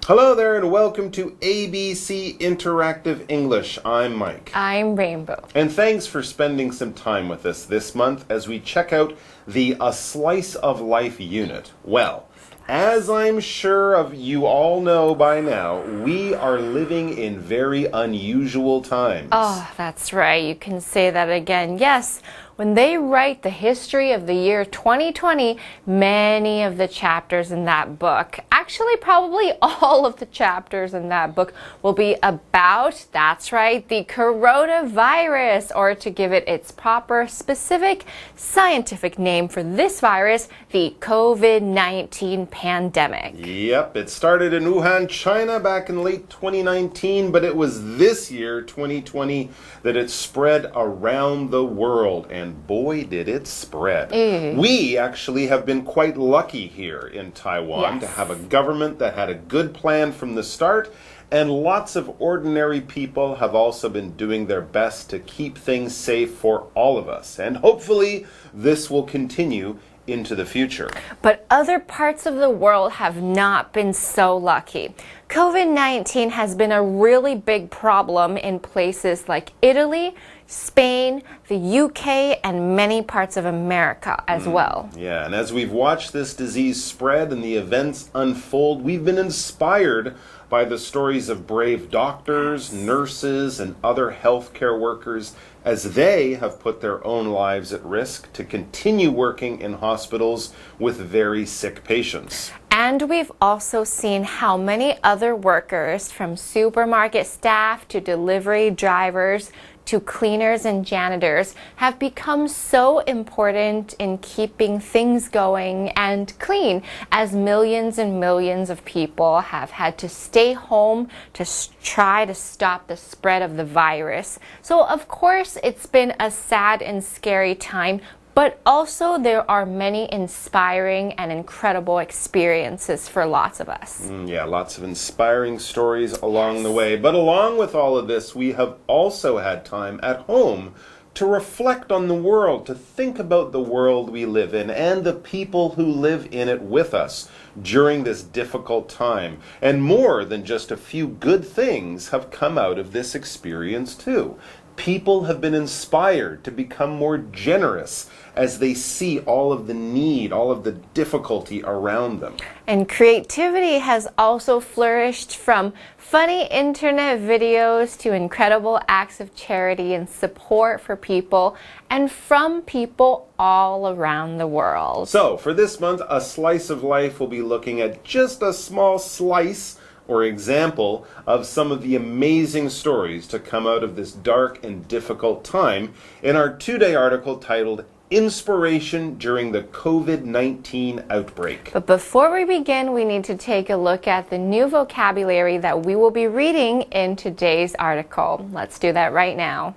Hello there and welcome to ABC Interactive English. I'm Mike. I'm Rainbow. And thanks for spending some time with us this month as we check out the A Slice of Life unit. Well, as I'm sure of you all know by now, we are living in very unusual times. Oh, that's right. You can say that again. Yes, when they write the history of the year 2020, many of the chapters in that book, actually probably all of the chapters in that book, will be about, that's right, the coronavirus, or to give it its proper, specific, scientific name for this virus, the COVID-19 pandemic. Yep, it started in Wuhan, China back in late 2019, but it was this year, 2020, that it spread around the world, and boy did it spread. We actually have been quite lucky here in Taiwan to have a government that had a good plan from the start, and lots of ordinary people have also been doing their best to keep things safe for all of us, and hopefully this will continue into the future. But other parts of the world have not been so lucky. COVID-19 has been a really big problem in places like Italy, Spain, the UK, and many parts of America as well. Yeah, and as we've watched this disease spread and the events unfold, we've been inspired by the stories of brave doctors, nurses, and other healthcare workers as they have put their own lives at risk to continue working in hospitals with very sick patients. And we've also seen how many other workers, from supermarket staff to delivery drivers to cleaners and janitors, have become so important in keeping things going and clean, as millions and millions of people have had to stay home to try to stop the spread of the virus. So of course it's been a sad and scary time, but also there are many inspiring and incredible experiences for lots of us. Yeah, lots of inspiring stories along the way. But along with all of this, we have also had time at home to reflect on the world, to think about the world we live in and the people who live in it with us during this difficult time. And more than just a few good things have come out of this experience too. People have been inspired to become more generous as they see all of the need, all of the difficulty around them. And creativity has also flourished, from funny internet videos to incredible acts of charity and support for people, and from people all around the world. So for this month, A Slice of Life will be looking at just a small slice or example of some of the amazing stories to come out of this dark and difficult time in our two-day article titled Inspiration During the COVID-19 Outbreak. But before we begin, we need to take a look at the new vocabulary that we will be reading in today's article. Let's do that right now.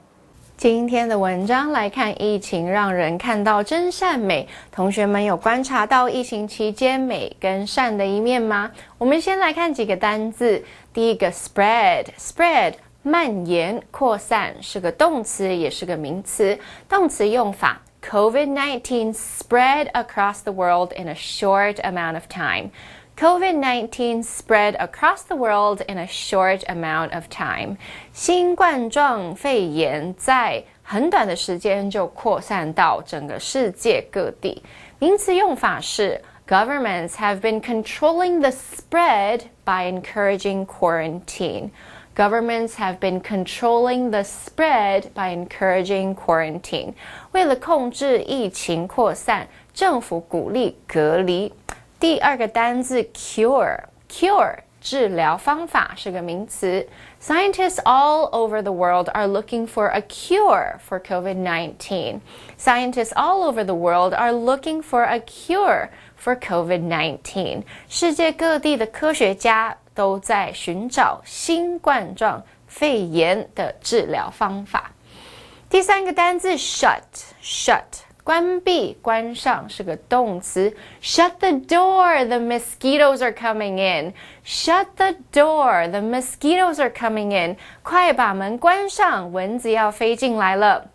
今天的文章来看疫情让人看到真善美。同学们有观察到疫情期间美跟善的一面吗？我们先来看几个单字。第一个 spread 蔓延扩散，是个动词也是个名词。动词用法 COVID-19 spread across the world in a short amount of time. COVID-19 spread across the world in a short amount of time. 新冠状肺炎在很短的时间就扩散到整个世界各地。名词用法是 Governments have been controlling the spread by encouraging quarantine. Governments have been controlling the spread by encouraging quarantine. 为了控制疫情扩散，政府鼓励隔离。第二个单字 cure 治疗方法是个名词。Scientists all over the world are looking for a cure for COVID-19. Scientists all over the world are looking for a cure for COVID-19. 世界各地的科学家都在寻找新冠状肺炎的治疗方法。第三个单字 shut关闭关上是个动词。Shut the door, the mosquitoes are coming in. Shut the door, the mosquitoes are coming in. 快把门关上，蚊子要飞进来了。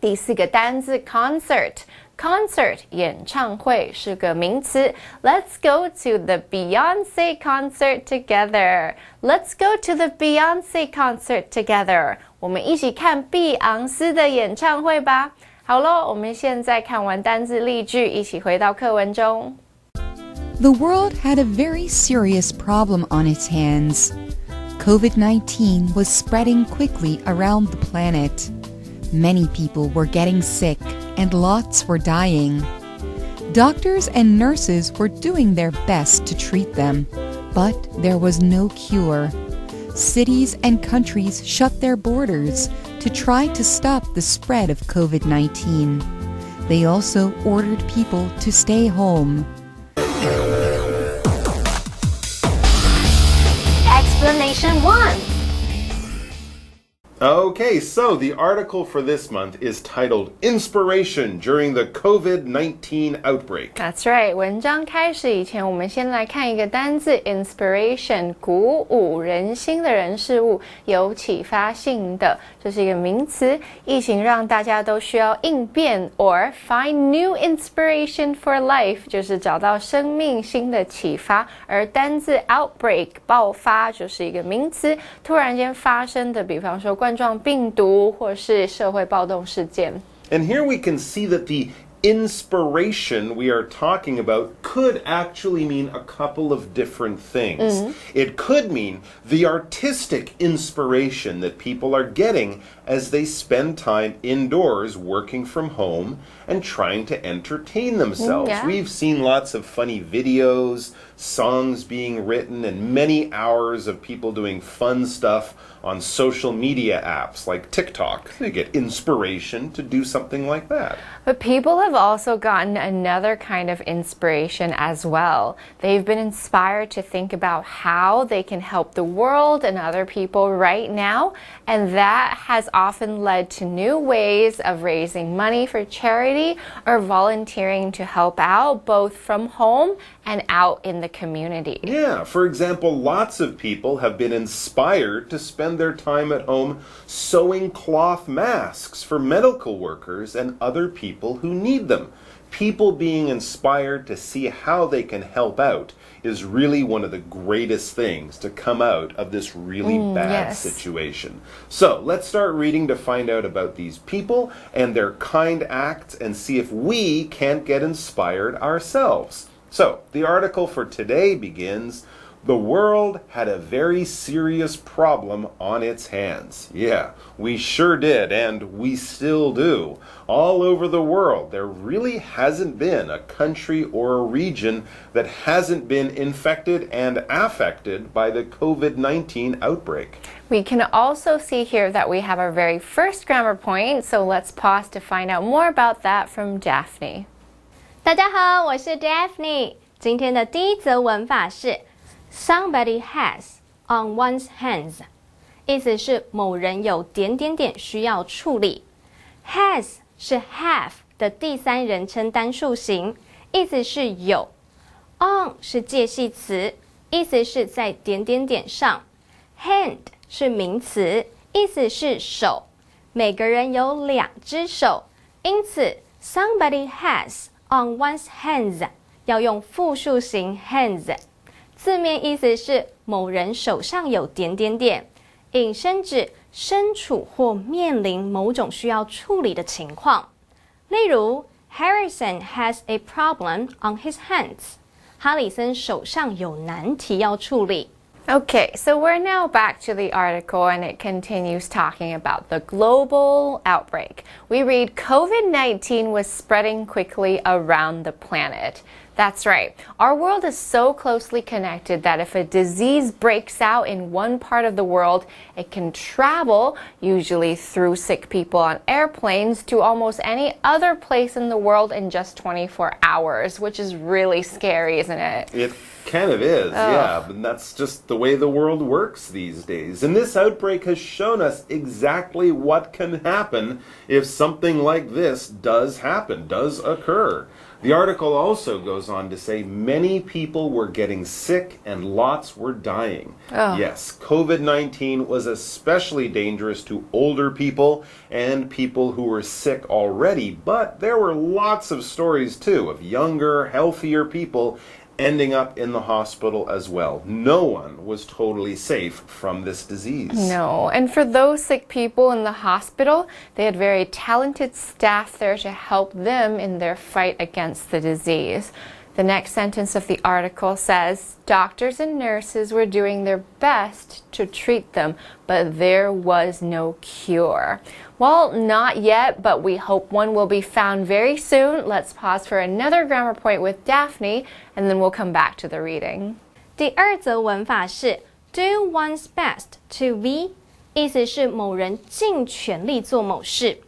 第四个单字 concert Concert 演唱会是个名词。Let's go to the Beyonce concert together. Let's go to the Beyonce concert together. 我们一起看碧昂斯的演唱会吧。好咯，我们现在看完单字例句，一起回到课文中。The world had a very serious problem on its hands. COVID-19 was spreading quickly around the planet. Many people were getting sick and lots were dying. Doctors and nurses were doing their best to treat them, but there was no cure. Cities and countries shut their borders to try to stop the spread of COVID-19. They also ordered people to stay home. Explanation 1. Okay, so the article for this month is titled Inspiration During the COVID-19 Outbreak. That's right. 文章开始以前，我们先来看一个单字 inspiration， 鼓舞人心的人事物，有启发性的，这是一个名词。疫情让大家都需要应变 or find new inspiration for life， 就是找到生命新的启发。而单字 outbreak 爆发就是一个名词，突然间发生的，比方说冠状病毒或是社会暴动事件。And here we can see that the inspiration we are talking about could actually mean a couple of different things. It could mean the artistic inspiration that people are getting as they spend time indoors working from home and trying to entertain themselves. Yeah. We've seen lots of funny videos, songs being written, and many hours of people doing fun stuff on social media apps like TikTok. They get inspiration to do something like that. But people have also gotten another kind of inspiration as well. They've been inspired to think about how they can help the world and other people right now, and that has often led to new ways of raising money for charity or volunteering to help out both from home and out in the community. Yeah, for example, lots of people have been inspired to spend their time at home sewing cloth masks for medical workers and other people who need them. People being inspired to see how they can help out is really one of the greatest things to come out of this really bad situation. So let's start reading to find out about these people and their kind acts and see if we can't get inspired ourselves. So the article for today begins, the world had a very serious problem on its hands. Yeah, we sure did, and we still do. All over the world, there really hasn't been a country or a region that hasn't been infected and affected by the COVID-19 outbreak. We can also see here that we have our very first grammar point, so let's pause to find out more about that from Daphne. 大家好，我是 Daphne。今天的第一则文法是 Somebody has on one's hands， 意思是某人有点点点需要处理。Has 是 have 的第三人称单数型，意思是有。On 是介系词，意思是在点点点上。Hand 是名词，意思是手。每个人有两只手，因此 Somebody has on one's hands 要用复数型 hands， 字面意思是某人手上有点点点，引申指身处或面临某种需要处理的情况。例如 Harrison has a problem on his hands， 哈里森手上有难题要处理。Okay, so we're now back to the article and it continues talking about the global outbreak. We read COVID-19 was spreading quickly around the planet. That's right. Our world is so closely connected that if a disease breaks out in one part of the world, it can travel, usually through sick people on airplanes, to almost any other place in the world in just 24 hours, which is really scary, isn't it? It kind of is, yeah, but that's just the way the world works these days. And this outbreak has shown us exactly what can happen if something like this does happen, does occur. The article also goes on to say many people were getting sick and lots were dying. Oh. Yes, COVID-19 was especially dangerous to older people and people who were sick already, but there were lots of stories too of younger, healthier people ending up in the hospital as well. No one was totally safe from this disease. No, and for those sick people in the hospital, they had very talented staff there to help them in their fight against the disease. The next sentence of the article says, doctors and nurses were doing their best to treat them, but there was no cure. Well, not yet, but we hope one will be found very soon. Let's pause for another grammar point with Daphne, and then we'll come back to the reading. 第二则文法是 do one's best to be， 意思是某人尽全力做某事。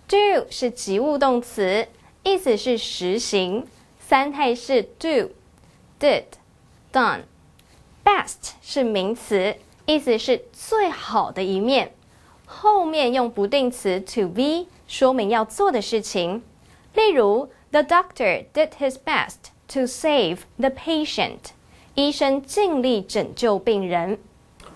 do 是及物动词，意思是实行。三态是 do、did、done。best 是名词，意思是最好的一面。后面用不定词 to be 说明要做的事情。例如 The doctor did his best to save the patient. 医生尽力拯救病人。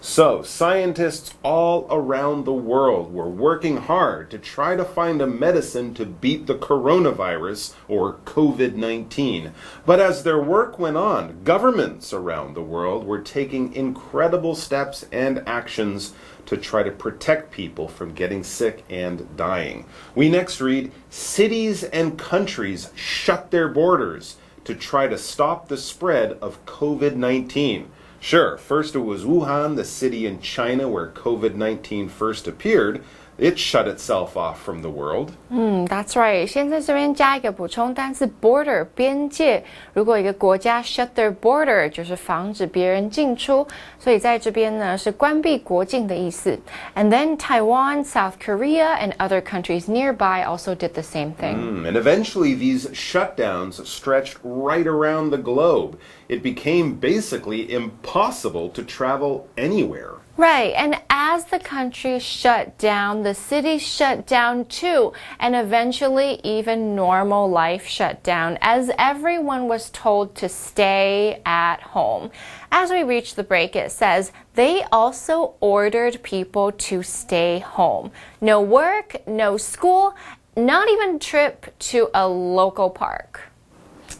So, scientists all around the world were working hard to try to find a medicine to beat the coronavirus, or COVID-19. But as their work went on, governments around the world were taking incredible steps and actions to try to protect people from getting sick and dying. We next read, cities and countries shut their borders to try to stop the spread of COVID-19. Sure, first it was Wuhan, the city in China where COVID-19 first appeared. It shut itself off from the world. That's right. 现在这边加一个补充单词 border 边界。如果一个国家 shut their border 就是防止别人进出，所以在这边呢是关闭国境的意思。And then Taiwan, South Korea, and other countries nearby also did the same thing. And eventually these shutdowns stretched right around the globe. It became basically impossible to travel anywhere. Right, and as the country shut down, the city shut down too, and eventually even normal life shut down as everyone was told to stay at home. As we reach the break, it says they also ordered people to stay home. No work, no school, not even a trip to a local park.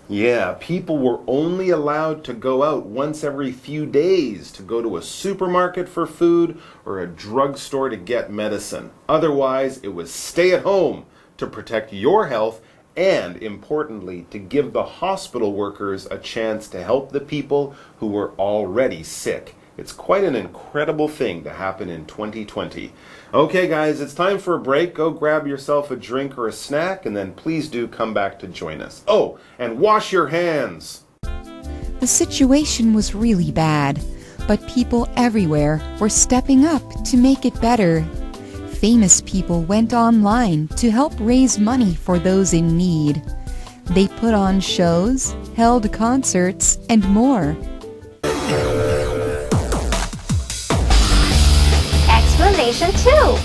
Yeah, people were only allowed to go out once every few days to go to a supermarket for food or a drugstore to get medicine. Otherwise, it was stay at home to protect your health and, importantly, to give the hospital workers a chance to help the people who were already sick. It's quite an incredible thing to happen in 2020. Okay, guys, it's time for a break. Go grab yourself a drink or a snack, and then please do come back to join us. Oh, and wash your hands. The situation was really bad, but people everywhere were stepping up to make it better. Famous people went online to help raise money for those in need. They put on shows, held concerts, and more. Explanation 2.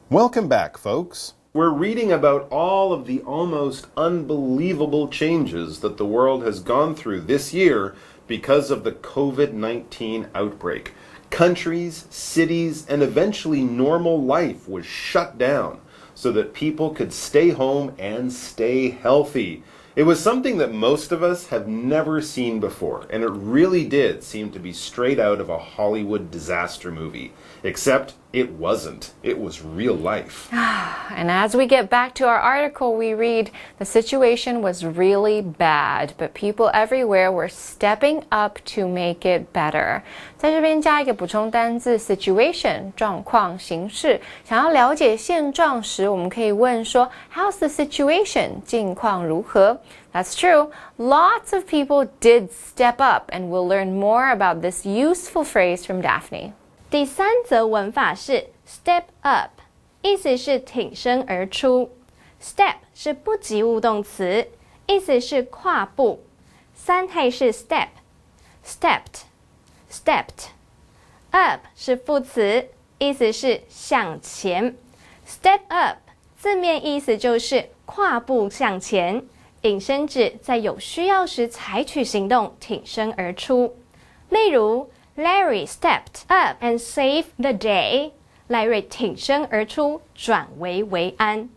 Welcome back, folks. We're reading about all of the almost unbelievable changes that the world has gone through this year because of the COVID-19 outbreak. Countries, cities, and eventually normal life was shut down so that people could stay home and stay healthy. It was something that most of us have never seen before, and it really did seem to be straight out of a Hollywood disaster movie. Except it wasn't. It was real life. And as we get back to our article, we read, the situation was really bad, but people everywhere were stepping up to make it better. 在这边加一个补充单字 situation 状况形式。想要了解现状时，我们可以问说 How's the situation? 境况如何？ That's true. Lots of people did step up, and we'll learn more about this useful phrase from Daphne. 第三则文法是 step up， 意思是挺身而出。step 是不及物动词，意思是跨步。三态是 step、stepped、stepped。up 是副词，意思是向前。step up 字面意思就是跨步向前，引申指在有需要时采取行动，挺身而出。例如 Larry stepped up and saved the day. 赖瑞挺身而出，转危为安。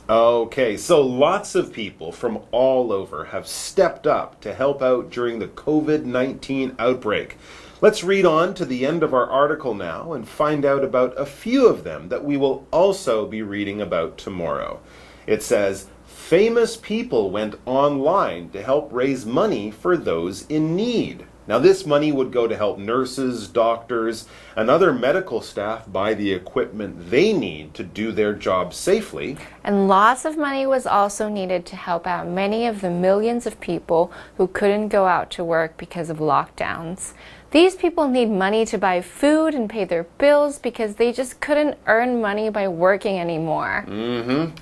Okay, so lots of people from all over have stepped up to help out during the COVID-19 outbreak. Let's read on to the end of our article now and find out about a few of them that we will also be reading about tomorrow. It says, famous people went online to help raise money for those in need. Now, this money would go to help nurses, doctors, and other medical staff buy the equipment they need to do their jobs safely. And lots of money was also needed to help out many of the millions of people who couldn't go out to work because of lockdowns. These people need money to buy food and pay their bills because they just couldn't earn money by working anymore.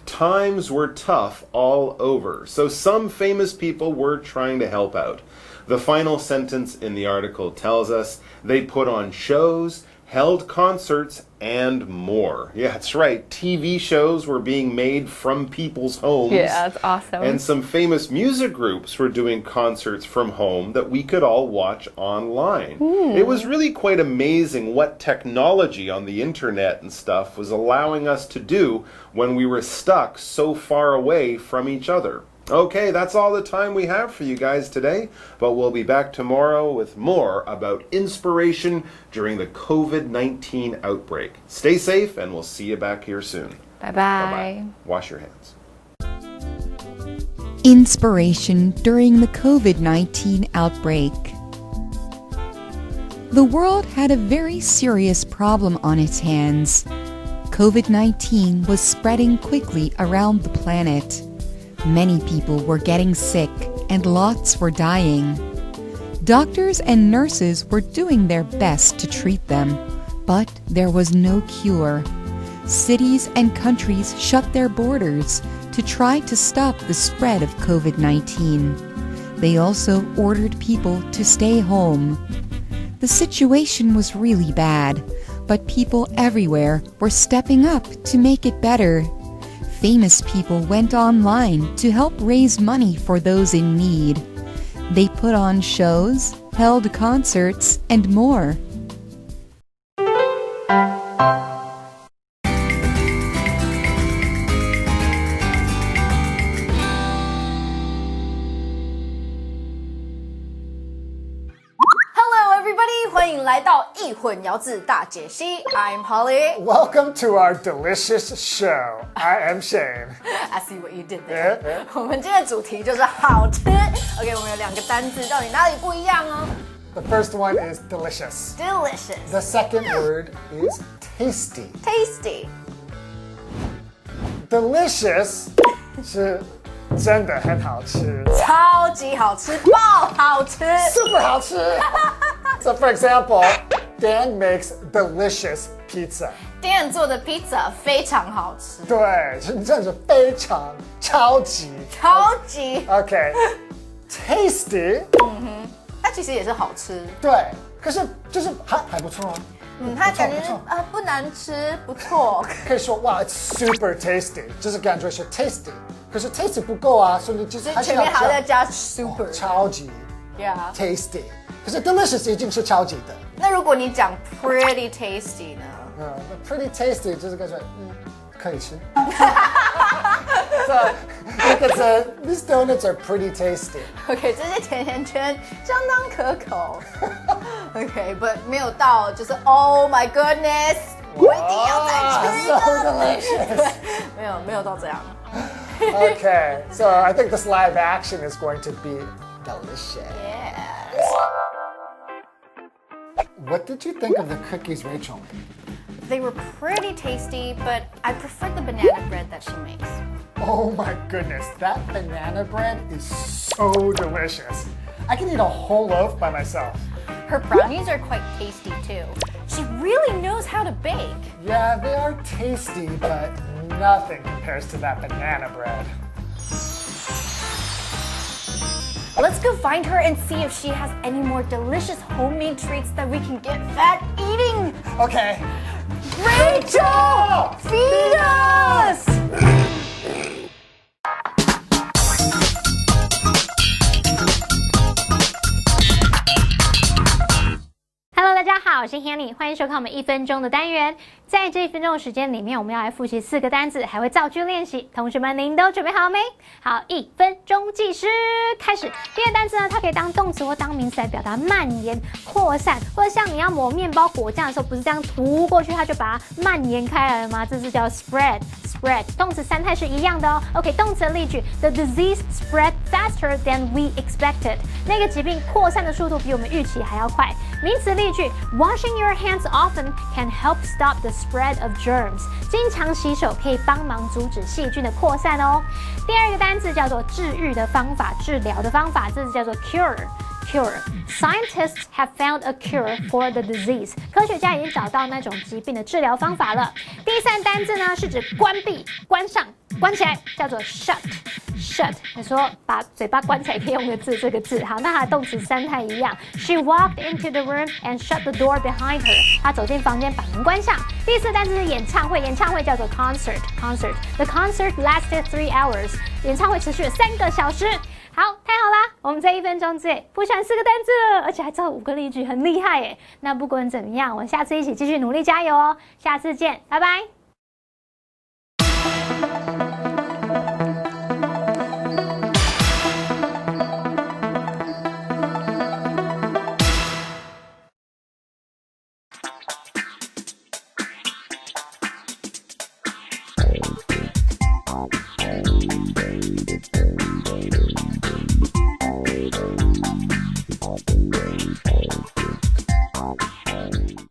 Times were tough all over, so some famous people were trying to help out. The final sentence in the article tells us they put on shows, held concerts, and more. Yeah, that's right. TV shows were being made from people's homes. Yeah, that's awesome. And some famous music groups were doing concerts from home that we could all watch online. It was really quite amazing what technology on the internet and stuff was allowing us to do when we were stuck so far away from each other. Okay, that's all the time we have for you guys today, but we'll be back tomorrow with more about inspiration during the COVID-19 outbreak. Stay safe, and we'll see you back here soon. Bye-bye. Bye-bye. Wash your hands. Inspiration during the COVID-19 outbreak. The world had a very serious problem on its hands. COVID-19 was spreading quickly around the planet. Many people were getting sick and lots were dying. Doctors and nurses were doing their best to treat them, but there was no cure. Cities and countries shut their borders to try to stop the spread of COVID-19. They also ordered people to stay home. The situation was really bad, but people everywhere were stepping up to make it better. Famous people went online to help raise money for those in need. They put on shows, held concerts, and more. Hello, everybody! 欢迎来到一混淆字大解析。I'm Holly. Welcome to our delicious show. I am Shane. I see what you did there. 我们今天的主题就是好吃。OK， 我们有两个单字，到底哪里不一样哦 The first one is delicious.？Delicious. The second word is tasty. Tasty. Delicious 是真的很好吃，超级好吃，爆好吃。super 好吃。So for example, Dan makes delicious pizza. 店做的 pizza 非常好吃，对，真的是非常超级。超级。 Okay. Tasty. 它其实也是好吃。对，可是就是还不错啊。它感觉不错不难吃，不错。可以说哇 ，it's super tasty，就是感觉是 tasty，可是 tasty 不够啊，所以你就是还是前要面还要再加 super。超级 Yeah. tasty，可是 delicious 已经是超级的。那如果你讲 pretty tasty 呢？那 pretty tasty 就是感觉可以吃。So you could say these donuts are pretty tasty. OK， 这些甜甜圈相当可口。OK，but 没有到就是 Oh my goodness， 我一定要再吃一 So 个。 delicious. 没有到这样。Okay, so I think this live action is going to be delicious. Yes. What did you think of the cookies Rachel made? They were pretty tasty, but I prefer the banana bread that she makes. Oh my goodness, that banana bread is so delicious. I can eat a whole loaf by myself. Her brownies are quite tasty too. She really knows how to bake. Yeah, they are tasty, but nothing compares to that banana bread. Let's go find her and see if she has any more delicious homemade treats that we can get fat eating. Okay. Rachel, feed us! 好，我是 Hanny， 欢迎收看我们1分钟的单元。在这1分钟的时间里面，我们要来复习4个单字，还会造句练习。同学们，您都准备好没？好，1分钟计时开始。第一个单字呢，它可以当动词或当名词来表达蔓延、扩散，或者像你要抹面包果酱的时候，不是这样涂过去，它就把它蔓延开来了吗？这是叫 spread。spread 动词三态是一样的哦。OK， 动词的例句 ：The disease spread faster than we expected。那个疾病扩散的速度比我们预期还要快。名词例句 ：Washing your hands often can help stop the spread of germs。经常洗手可以帮忙阻止细菌的扩散哦。第二个单词叫做治愈的方法、治疗的方法，这是叫做 cure。Cure. Scientists have found a cure for the disease. 科学家已经找到那种疾病的治疗方法了。第三单字呢是指关闭、关上、关起来，叫做 shut。shut 你说把嘴巴关起来可以用的字，这个字好，那它的动词三态一样。She walked into the room and shut the door behind her. 她走进房间，把门关上。第四单字是演唱会，演唱会叫做 concert。concert. The concert lasted 3 hours. 演唱会持续了3个小时。好，太好啦！我们在1分钟之内复习完4个单字了，而且还造5个例句，很厉害耶！那不管怎么样，我们下次一起继续努力加油哦！下次见，拜拜。